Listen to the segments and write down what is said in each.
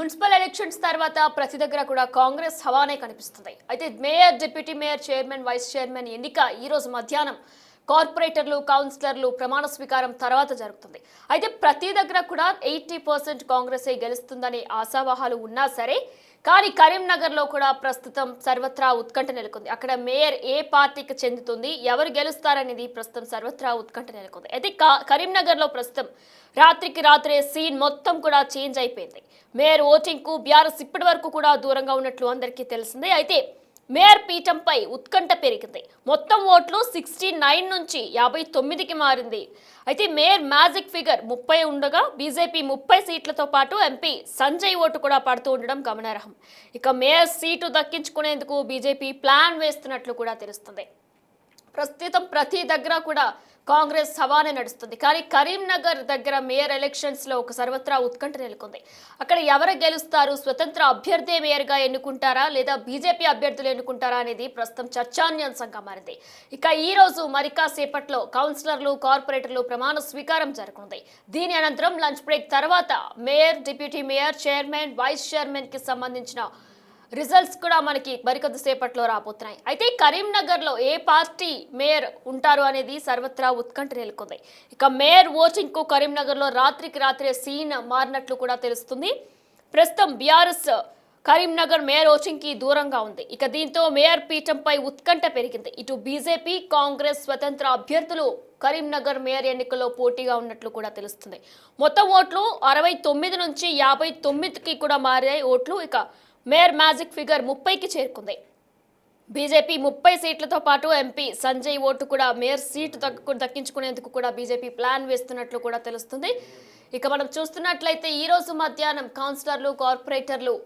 Municipal elections తర్వాత ప్రతి దగ్గర కూడా కాంగ్రెస్ హవానే కనిపిస్తుంది. అయితే mayor, deputy mayor, chairman, vice chairman ఎన్నిక ఈ రోజు మధ్యాహ్నం కార్పొరేటర్లు, కౌన్సిలర్లు ప్రమాణ స్వీకారం తర్వాత జరుగుతుంది. అయితే ప్రతి దగ్గర కూడా 80% కాంగ్రెసే గెలుస్తుందనే ఆశావాహాలు ఉన్నా సరే, కానీ కరీంనగర్లో కూడా ప్రస్తుతం సర్వత్రా ఉత్కంఠ నెలకొంది. అక్కడ మేయర్ ఏ పార్టీకి చెందుతుంది, ఎవరు గెలుస్తారనేది ప్రస్తుతం సర్వత్రా ఉత్కంఠ నెలకొంది. అయితే కరీంనగర్లో ప్రస్తుతం రాత్రికి రాత్రే సీన్ మొత్తం కూడా చేంజ్ అయిపోయింది. మేయర్ ఓటింగ్ కు బీఆర్ఎస్ ఇప్పటి వరకు కూడా దూరంగా ఉన్నట్లు అందరికీ తెలిసిందే. అయితే మేయర్ పీఠంపై ఉత్కంఠ పెరిగింది. మొత్తం ఓట్లు 69 నుంచి 59కి మారింది. అయితే మేయర్ మ్యాజిక్ ఫిగర్ 30 ఉండగా బీజేపీ 30 సీట్లతో పాటు ఎంపీ సంజయ్ ఓటు కూడా పడుతూ ఉండడం గమనార్హం. ఇక మేయర్ సీటు దక్కించుకునేందుకు బీజేపీ ప్లాన్ వేస్తున్నట్లు కూడా తెలుస్తుంది. ప్రస్తుతం ప్రతి దగ్గర కూడా కాంగ్రెస్ హవానే నడుస్తుంది. కానీ కరీంనగర్ దగ్గర మేయర్ ఎలక్షన్స్ లో ఒక సర్వత్రా ఉత్కంఠ నెలకొంది. అక్కడ ఎవరు గెలుస్తారు, స్వతంత్ర అభ్యర్థి మేయర్గా ఎన్నుకుంటారా లేదా బీజేపీ అభ్యర్థులు ఎన్నుకుంటారా అనేది ప్రస్తుతం చర్చాన్యాంశంగా మారింది. ఇక ఈ రోజు మరికాసేపట్లో కౌన్సిలర్లు, కార్పొరేటర్లు ప్రమాణ స్వీకారం జరగనుంది. దీని అనంతరం లంచ్ బ్రేక్ తర్వాత mayor, deputy mayor, chairman, vice chairman కి సంబంధించిన రిజల్ట్స్ కూడా మనకి మరికొద్ది సేపట్లో రాబోతున్నాయి. అయితే కరీంనగర్లో ఏ పార్టీ మేయర్ ఉంటారు అనేది సర్వత్రా ఉత్కంఠ నెలకొంది. ఇక మేయర్ ఓటింగ్ కు కరీంనగర్లో రాత్రికి రాత్రే సీన్ మారినట్లు కూడా తెలుస్తుంది. ప్రస్తుతం బీఆర్ఎస్ కరీంనగర్ మేయర్ ఓటింగ్ కి దూరంగా ఉంది. ఇక దీంతో మేయర్ పీఠంపై ఉత్కంఠ పెరిగింది. ఇటు బీజేపీ, కాంగ్రెస్ స్వతంత్ర అభ్యర్థులు కరీంనగర్ మేయర్ ఎన్నికల్లో పోటీగా ఉన్నట్లు కూడా తెలుస్తుంది. మొత్తం ఓట్లు 69 నుంచి 59కి కూడా మారాయి ఓట్లు. ఇక మేయర్ మ్యాజిక్ ఫిగర్ 30కి చేరుకుంది. బీజేపీ 30 సీట్లతో పాటు ఎంపీ సంజయ్ ఓటు కూడా మేయర్ సీటు దక్కించుకునేందుకు కూడా బీజేపీ ప్లాన్ వేస్తున్నట్లు కూడా తెలుస్తుంది. ఇక మనం చూస్తున్నట్లయితే ఈ రోజు మధ్యాహ్నం కౌన్సిలర్లు, కార్పొరేటర్లు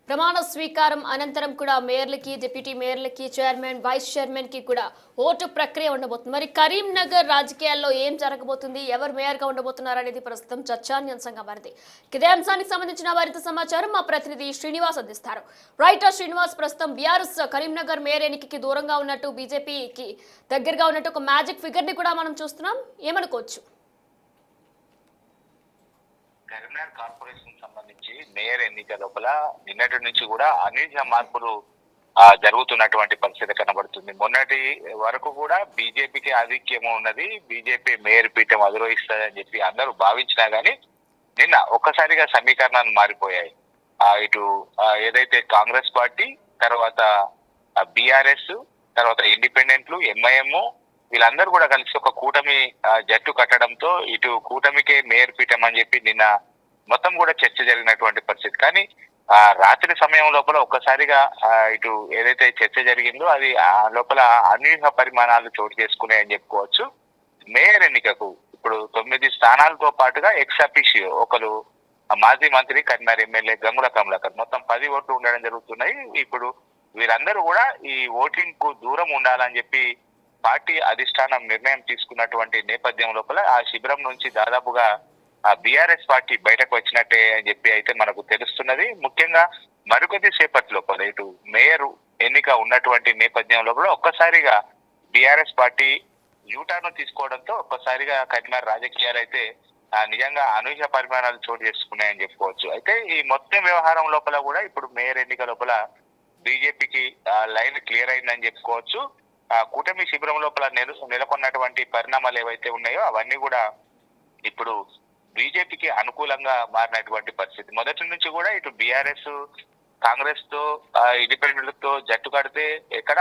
ప్రమాణ స్వీకారం అనంతరం కూడా మేయర్లకి, డిప్యూటీ మేయర్లకి, చైర్మన్, వైస్ చైర్మన్ కి కూడా ఓటు ప్రక్రియ ఉండబోతుంది. మరి కరీంనగర్ రాజకీయాల్లో ఏం జరగబోతుంది, ఎవరు మేయర్గా ఉండబోతున్నారు అనేది ప్రస్తుతం చర్చాన్యాంశంగా మారింది. ఇదే అంశానికి సంబంధించిన మరింత సమాచారం మా ప్రతినిధి శ్రీనివాస్ అందిస్తారు. రైటర్ శ్రీనివాస్, ప్రస్తుతం బీఆర్ఎస్ కరీంనగర్ మేయర్ ఎన్నికకి దూరంగా ఉన్నట్టు, బీజేపీకి దగ్గరగా ఉన్నట్టు ఒక మ్యాజిక్ ఫిగర్ ని కూడా మనం చూస్తున్నాం. ఏమనుకోవచ్చు? కరీంనగర్ కార్పొరేషన్ సంబంధించి మేయర్ ఎన్నిక లోపల నిన్నటి నుంచి కూడా అనూహ్య మార్పులు జరుగుతున్నటువంటి పరిస్థితి కనబడుతుంది. మొన్నటి వరకు కూడా బీజేపీకి ఆధిక్యం ఉన్నది, బీజేపీ మేయర్ పీఠం అధిరోహిస్తుందని చెప్పి అందరూ భావించినా గానీ నిన్న ఒక్కసారిగా సమీకరణాలు మారిపోయాయి. ఇటు ఏదైతే కాంగ్రెస్ పార్టీ, తర్వాత బీఆర్ఎస్, తర్వాత ఇండిపెండెంట్లు, ఎంఐఎం వీళ్ళందరూ కూడా కలిసి ఒక కూటమి జట్టు కట్టడంతో ఇటు కూటమికే మేయర్ పీఠం అని చెప్పి నిన్న మొత్తం కూడా చర్చ జరిగినటువంటి పరిస్థితి. కానీ రాత్రి సమయం లోపల ఒక్కసారిగా ఇటు ఏదైతే చర్చ జరిగిందో అది లోపల అనూహ్య పరిమాణాలు చోటు చేసుకున్నాయని చెప్పుకోవచ్చు. మేయర్ ఎన్నికకు ఇప్పుడు 9 స్థానాలతో పాటుగా ఎక్స్ అఫీషియో ఒకరు మాజీ మంత్రి, కరీంనగర్ ఎమ్మెల్యే గంగుల కమలాకర్ మొత్తం 10 ఓట్లు ఉండడం జరుగుతున్నాయి. ఇప్పుడు వీరందరూ కూడా ఈ ఓటింగ్ కు దూరం ఉండాలని చెప్పి పార్టీ అధిష్టానం నిర్ణయం తీసుకున్నటువంటి నేపథ్యం లోపల ఆ శిబిరం నుంచి దాదాపుగా బీఆర్ఎస్ పార్టీ బయటకు వచ్చినట్టే అని చెప్పి అయితే మనకు తెలుస్తున్నది. ముఖ్యంగా మరికొద్ది సేపటి లోపల ఇటు మేయర్ ఎన్నిక ఉన్నటువంటి నేపథ్యం లోపల ఒక్కసారిగా బీఆర్ఎస్ పార్టీ యూటర్న్ తీసుకోవడంతో ఒక్కసారిగా కరీంనగర్ రాజకీయాలు అయితే నిజంగా అనూహ్య పరిమాణాలు చోటు చేసుకున్నాయని చెప్పుకోవచ్చు. అయితే ఈ మొత్తం వ్యవహారం లోపల కూడా ఇప్పుడు మేయర్ ఎన్నిక లోపల బీజేపీకి లైన్ క్లియర్ అయిందని చెప్పుకోవచ్చు. కూటమి శిబిరం లోపల నెలకొన్నటువంటి పరిణామాలు ఏవైతే ఉన్నాయో అవన్నీ కూడా ఇప్పుడు బీజేపీకి అనుకూలంగా మారినటువంటి పరిస్థితి. మొదటి నుంచి కూడా ఇటు బీఆర్ఎస్ కాంగ్రెస్ తో ఇండిపెండెంట్ తో జట్టు కడితే ఎక్కడ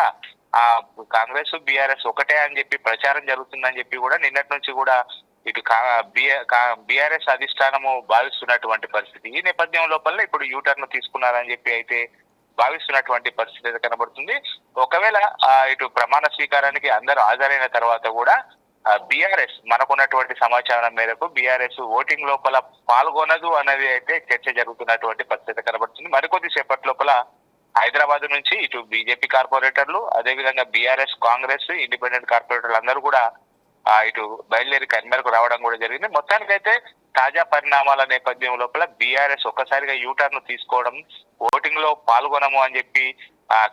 కాంగ్రెస్ బీఆర్ఎస్ ఒకటే అని చెప్పి ప్రచారం జరుగుతుందని చెప్పి కూడా నిన్నటి నుంచి కూడా ఇటు బీఆర్ఎస్ అధిష్టానము భావిస్తున్నటువంటి పరిస్థితి. ఈ నేపథ్యం లోపల ఇప్పుడు యూటర్న్ తీసుకున్నారని చెప్పి అయితే భావిస్తున్నటువంటి పరిస్థితి కనబడుతుంది. ఒకవేళ ఇటు ప్రమాణ స్వీకారానికి అందరూ హాజరైన తర్వాత కూడా బీఆర్ఎస్ మనకున్నటువంటి సమాచారం మేరకు బీఆర్ఎస్ ఓటింగ్ లోపల పాల్గొనదు అనేది అయితే చర్చ జరుగుతున్నటువంటి పరిస్థితి కనబడుతుంది. మరికొద్ది సేపటి లోపల హైదరాబాద్ నుంచి ఇటు బీజేపీ కార్పొరేటర్లు, అదేవిధంగా బీఆర్ఎస్, కాంగ్రెస్, ఇండిపెండెంట్ కార్పొరేటర్లు అందరూ కూడా ఇటు బయలుదేరి కరీంనగర్కు రావడం కూడా జరిగింది. మొత్తానికైతే తాజా పరిణామాల నేపథ్యం లోపల బీఆర్ఎస్ ఒక్కసారిగా యూటర్న్ తీసుకోవడం, ఓటింగ్ లో పాల్గొనము అని చెప్పి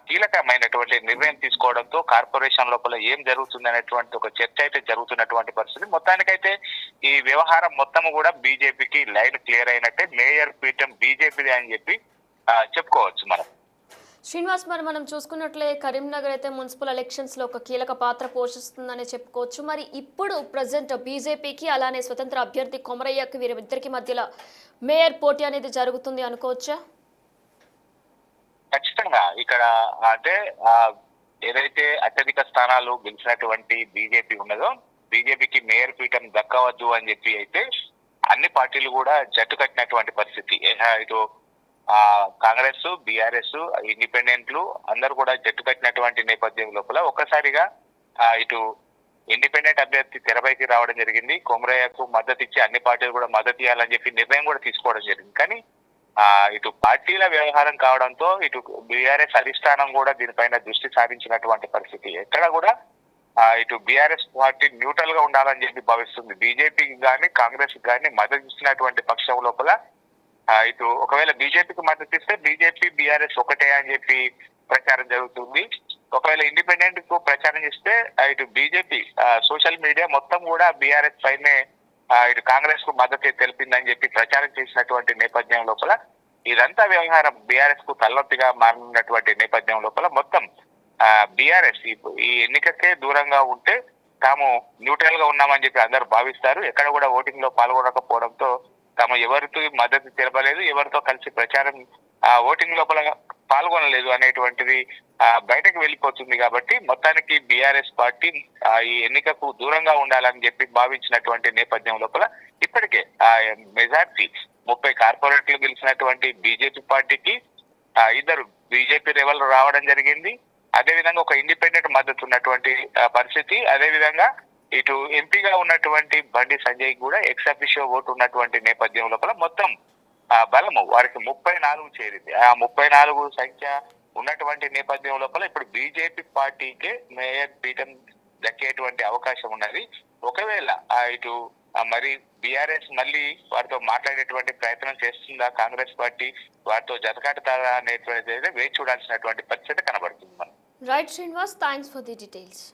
కీలకమైనటువంటి నిర్ణయం తీసుకోవడంతో కార్పొరేషన్ లోపల ఏం జరుగుతుంది అనేటువంటి ఒక చర్చ అయితే జరుగుతున్నటువంటి పరిస్థితి. మొత్తానికైతే ఈ ఈ వ్యవహారం మొత్తం కూడా బీజేపీకి లైన్ క్లియర్ అయినట్టే. మేయర్ పీఠం బీజేపీదే అని చెప్పి చెప్పుకోవచ్చు మనం. శ్రీనివాస్, మరి మనం చూసుకున్నట్లే కరీంనగర్ అయితే మున్సిపల్ ఎలక్షన్స్ లో ఒక కీలక పాత్ర పోషిస్తుందని చెప్పుకోవచ్చు. మరి ఇప్పుడు ప్రజెంట్ బీజేపీకి అలానే స్వతంత్ర అభ్యర్థి కొమరయ్యకి వీరిద్దరికి మధ్యలో మేయర్ పోటీ అనేది జరుగుతుంది అనుకోవచ్చా? ఖచ్చితంగా ఇక్కడ అంటే ఏదైతే అత్యధిక స్థానాలు గెలిచినటువంటి బీజేపీ ఉన్నదో, బీజేపీకి మేయర్ పీఠం దక్కవద్దు అని చెప్పి అయితే అన్ని పార్టీలు కూడా జట్టు కట్టినటువంటి పరిస్థితి. ఇటు కాంగ్రెస్, బీఆర్ఎస్, ఇండిపెండెంట్లు అందరూ కూడా జట్టు కట్టినటువంటి నేపథ్యం లోపల ఒక్కసారిగా ఇటు ఇండిపెండెంట్ అభ్యర్థి తెరపైకి రావడం జరిగింది. కొమరయ్యకు మద్దతు ఇచ్చి అన్ని పార్టీలు కూడా మద్దతు ఇవ్వాలని చెప్పి నిర్ణయం కూడా తీసుకోవడం జరిగింది. కానీ ఇటు పార్టీల వ్యవహారం కావడంతో ఇటు బీఆర్ఎస్ అధిష్టానం కూడా దీనిపైన దృష్టి సారించినటువంటి పరిస్థితి. ఎక్కడ కూడా ఇటు బీఆర్ఎస్ పార్టీ న్యూట్రల్ గా ఉండాలని చెప్పి భావిస్తుంది. బీజేపీకి కానీ కాంగ్రెస్ కానీ మద్దతు ఇచ్చినటువంటి పక్షం లోపల ఇటు ఒకవేళ బీజేపీకి మద్దతు ఇస్తే బీజేపీ బీఆర్ఎస్ ఒకటే అని చెప్పి ప్రచారం జరుగుతుంది. ఒకవేళ ఇండిపెండెంట్ కు ప్రచారం చేస్తే ఇటు బీజేపీ సోషల్ మీడియా మొత్తం కూడా బీఆర్ఎస్ పైనే ఇటు కాంగ్రెస్ కు మద్దతు తెలిపిందని చెప్పి ప్రచారం చేసినటువంటి నేపథ్యం లోపల ఇదంతా వ్యవహారం బీఆర్ఎస్ కు తలనొప్పిగా మారినటువంటి నేపథ్యం లోపల మొత్తం బీఆర్ఎస్ ఈ ఎన్నికకే దూరంగా ఉంటే తాము న్యూట్రల్ గా ఉన్నామని చెప్పి అందరూ భావిస్తారు. ఎక్కడ కూడా ఓటింగ్ లో పాల్గొనకపోవడంతో తాము ఎవరితో మద్దతు తెలపలేదు, ఎవరితో కలిసి ప్రచారం ఓటింగ్ లోపల పాల్గొనలేదు అనేటువంటిది బయటకు వెళ్ళిపోతుంది. కాబట్టి మొత్తానికి బీఆర్ఎస్ పార్టీ ఈ ఎన్నికకు దూరంగా ఉండాలని చెప్పి భావించినటువంటి నేపథ్యం లోపల ఇప్పటికే మెజార్టీ 30 కార్పొరేట్లు గెలిచినటువంటి బీజేపీ పార్టీకి ఇద్దరు బీజేపీ రెవల్ రావడం జరిగింది. అదేవిధంగా ఒక ఇండిపెండెంట్ మద్దతు ఉన్నటువంటి పరిస్థితి. అదేవిధంగా ఇటు ఎంపీగా ఉన్నటువంటి బండి సంజయ్ కూడా ఎక్స్ అఫిషియో ఓటు ఉన్నటువంటి నేపథ్యం లోపల మొత్తం బలము వారికి 34 చేరింది. ఆ 34 సంఖ్య ఉన్నటువంటి నేపథ్యం లోపల ఇప్పుడు బీజేపీ పార్టీకే మేయర్ పీఠం దక్కేటువంటి అవకాశం ఉన్నది. ఒకవేళ ఇటు మరి బీఆర్ఎస్ మళ్ళీ వారితో మాట్లాడేటువంటి ప్రయత్నం చేస్తుందా, కాంగ్రెస్ పార్టీ వారితో జతకాటుతారా అనేటువంటిది వేచి చూడాల్సినటువంటి పరిస్థితి కనబడుతుంది మనం. Right Srinivas, thanks for the details.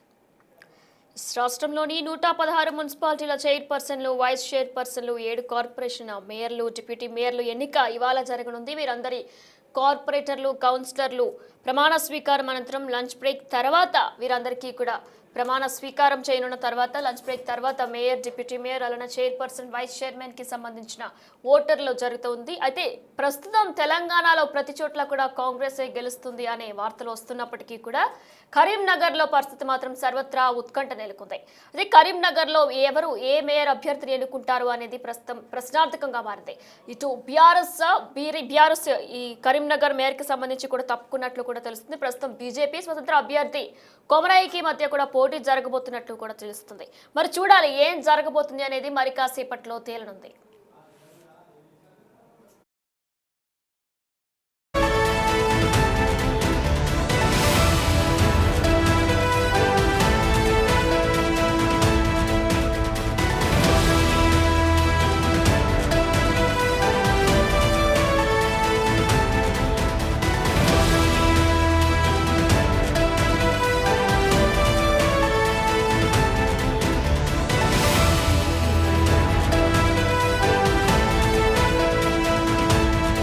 రాష్ట్రంలోని 116 మున్సిపాలిటీల చైర్పర్సన్లు, వైస్ చైర్పర్సన్లు, 7 కార్పొరేషన్ మేయర్లు, డిప్యూటీ మేయర్లు ఎన్నిక ఇవాళ జరగనుంది. వీరందరి కార్పొరేటర్లు, కౌన్సిలర్లు ప్రమాణ స్వీకారం అనంతరం లంచ్ బ్రేక్ తర్వాత వీరందరికీ కూడా ప్రమాణ స్వీకారం చేయనున్న తర్వాత లంచ్ బ్రేక్ తర్వాత మేయర్, డిప్యూటీ మేయర్ అలానే చైర్పర్సన్, వైస్ చైర్మన్ కి సంబంధించిన ఓటర్లు జరుగుతుంది. అయితే ప్రస్తుతం తెలంగాణలో ప్రతి చోట్ల కూడా కాంగ్రెస్ గెలుస్తుంది అనే వార్తలు వస్తున్నప్పటికీ కూడా కరీంనగర్లో పరిస్థితి మాత్రం సర్వత్రా ఉత్కంఠ నెలకొంది. అదే కరీంనగర్లో ఎవరు ఏ మేయర్ అభ్యర్థిని ఎన్నుకుంటారు అనేది ప్రస్తుతం ప్రశ్నార్థకంగా మారింది. ఇటు బీఆర్ఎస్ ఈ కరీంనగర్ మేయర్ కి సంబంధించి కూడా తప్పుకున్నట్లు కూడా తెలుస్తుంది. ప్రస్తుతం బీజేపీ స్వతంత్ర అభ్యర్థి కొమరయ్యకి మధ్య కూడా పోటీ జరగబోతున్నట్లు కూడా తెలుస్తుంది. మరి చూడాలి ఏం జరగబోతుంది అనేది మరి కాసేపట్లో తేలనుంది.